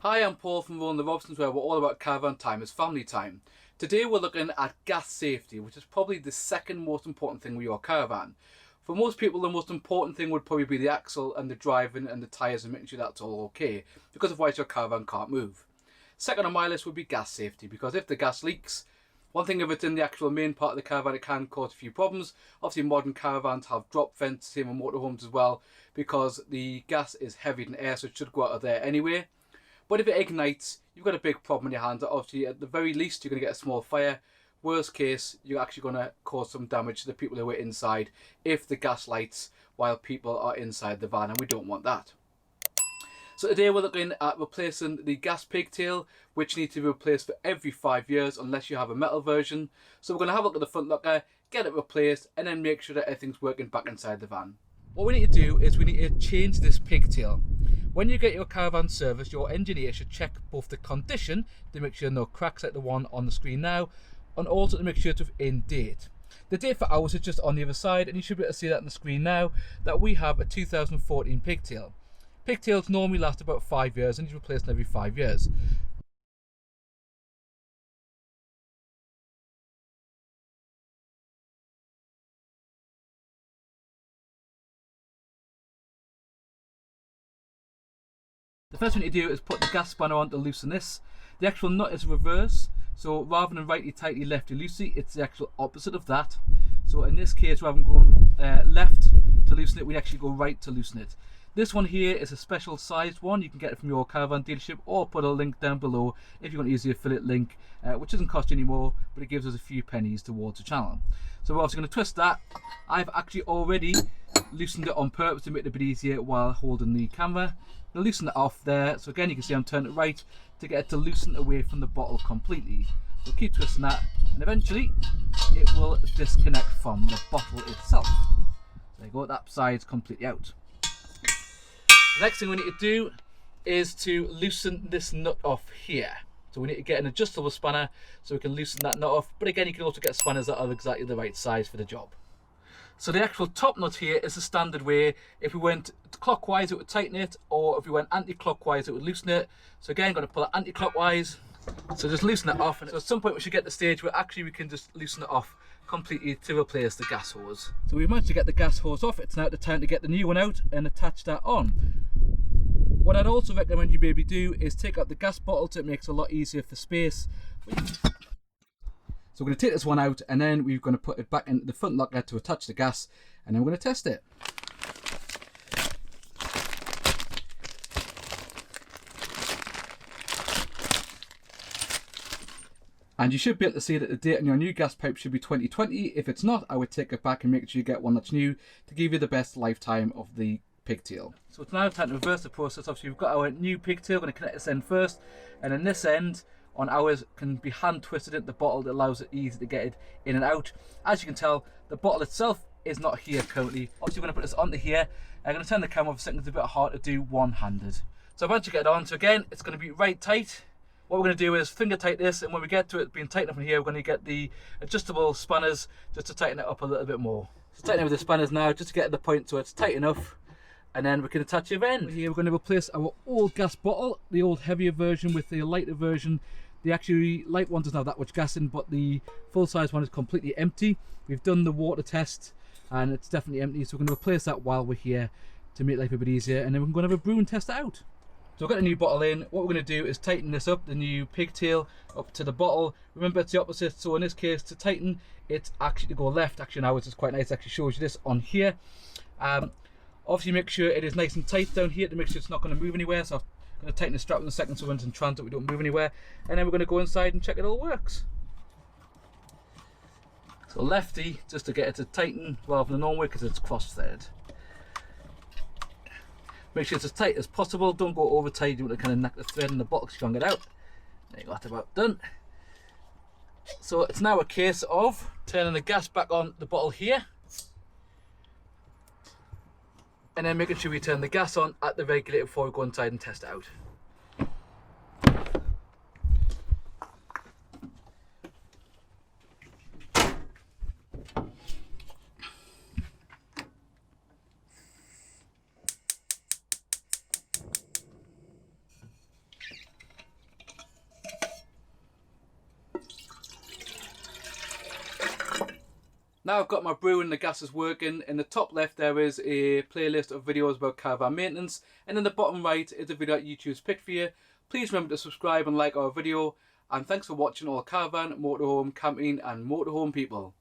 Hi, I'm Paul from Rolling the Robsons, where we're all about Caravan Time is family time. Today we're looking at gas safety, which is probably the second most important thing with your caravan. For most people, the most important thing would probably be the axle and the driving and the tyres and making sure that's all okay, because otherwise your caravan can't move. Second on my list would be gas safety, because if the gas leaks, one thing, if it's in the actual main part of the caravan, it can cause a few problems. Obviously modern caravans have drop vents, same with motorhomes as well, because the gas is heavier than air, so it should go out of there anyway. But if it ignites, you've got a big problem in your hands. Obviously, at the very least, you're going to get a small fire. Worst case, you're actually going to cause some damage to the people who are inside if the gas lights while people are inside the van, and we don't want that. So today we're looking at replacing the gas pigtail, which needs to be replaced for every 5 years unless you have a metal version. So we're going to have a look at the front locker, get it replaced, and then make sure that everything's working back inside the van. What we need to do is we need to change this pigtail. When you get your caravan serviced, your engineer should check both the condition to make sure no cracks like the one on the screen now, and also to make sure it's in date. The date for ours is just on the other side, and you should be able to see that on the screen now, that we have a 2014 pigtail. Pigtails normally last about 5 years and need replaced every 5 years. The first thing to do is put the gas spanner on to loosen this. The actual nut is reverse, so rather than righty tighty lefty loosey, it's the actual opposite of that. So in this case, rather than going left to loosen it, we actually go right to loosen it. This one here is a special sized one. You can get it from your caravan dealership, or put a link down below if you want to use the affiliate link, which doesn't cost you any more, but it gives us a few pennies towards the channel. So we're also going to twist that. I've actually already loosened it on purpose to make it a bit easier while holding the camera. I'll loosen it off there. So again, you can see I'm turning it right to get it to loosen away from the bottle completely. So keep twisting that, and eventually it will disconnect from the bottle itself. There you go, that side's completely out. The next thing we need to do is to loosen this nut off here. So we need to get an adjustable spanner so we can loosen that nut off. But again, you can also get spanners that are exactly the right size for the job. So the actual top nut here is the standard way. If we went clockwise, it would tighten it, or if we went anti-clockwise, it would loosen it. So again, got to pull it anti-clockwise. So just loosen it off, and so at some point we should get the stage where actually we can just loosen it off completely to replace the gas hose. So we've managed to get the gas hose off. It's now the time to get the new one out and attach that on. What I'd also recommend you maybe do is take out the gas bottles. It makes it a lot easier for space. So we're going to take this one out, and then we're going to put it back into the front locker to attach the gas, and then we're going to test it. And you should be able to see that the date on your new gas pipe should be 2020. If it's not, I would take it back and make sure you get one that's new to give you the best lifetime of the pigtail. So it's now time to reverse the process. Obviously we've got our new pigtail. We're going to connect this end first, and then this end on ours can be hand twisted into the bottle. That allows it easy to get it in and out. As you can tell, the bottle itself is not here currently. Obviously we're going to put this onto here. I'm going to turn the camera off a second. It's a bit hard to do one-handed. So once you get it on, so again, it's going to be right tight. What we're going to do is finger tight this, and when we get to it being tight enough in here, we're going to get the adjustable spanners just to tighten it up a little bit more. So tighten it with the spanners now, just to get to the point so it's tight enough, and then we can attach the end. Here we're going to replace our old gas bottle, the old heavier version with the lighter version. The actually light one doesn't have that much gas in, but the full size one is completely empty. We've done the water test and it's definitely empty, so we're going to replace that while we're here to make life a bit easier, and then we're going to have a brew and test it out. So I've got a new bottle in. What we're going to do is tighten this up, the new pigtail, up to the bottle. Remember, it's the opposite. So in this case, to tighten, it's actually to go left. Actually, now it's quite nice. It actually shows you this on here. Obviously, make sure it is nice and tight down here to make sure it's not going to move anywhere. So I'm going to tighten the strap in a second so when it's in transit, we don't move anywhere. And then we're going to go inside and check it all works. So lefty, just to get it to tighten rather than normal, because it's cross-threaded. Make sure it's as tight as possible. Don't go over tight. You want to kind of knock the thread in the box. You can't get out. There you go. That's about done. So it's now a case of turning the gas back on the bottle here, and then making sure we turn the gas on at the regulator before we go inside and test it out. Now I've got my brew and the gas is working. In the top left there is a playlist of videos about caravan maintenance, and in the bottom right is a video that YouTube's picked for you. Please remember to subscribe and like our video, and thanks for watching all caravan, motorhome, camping and motorhome people.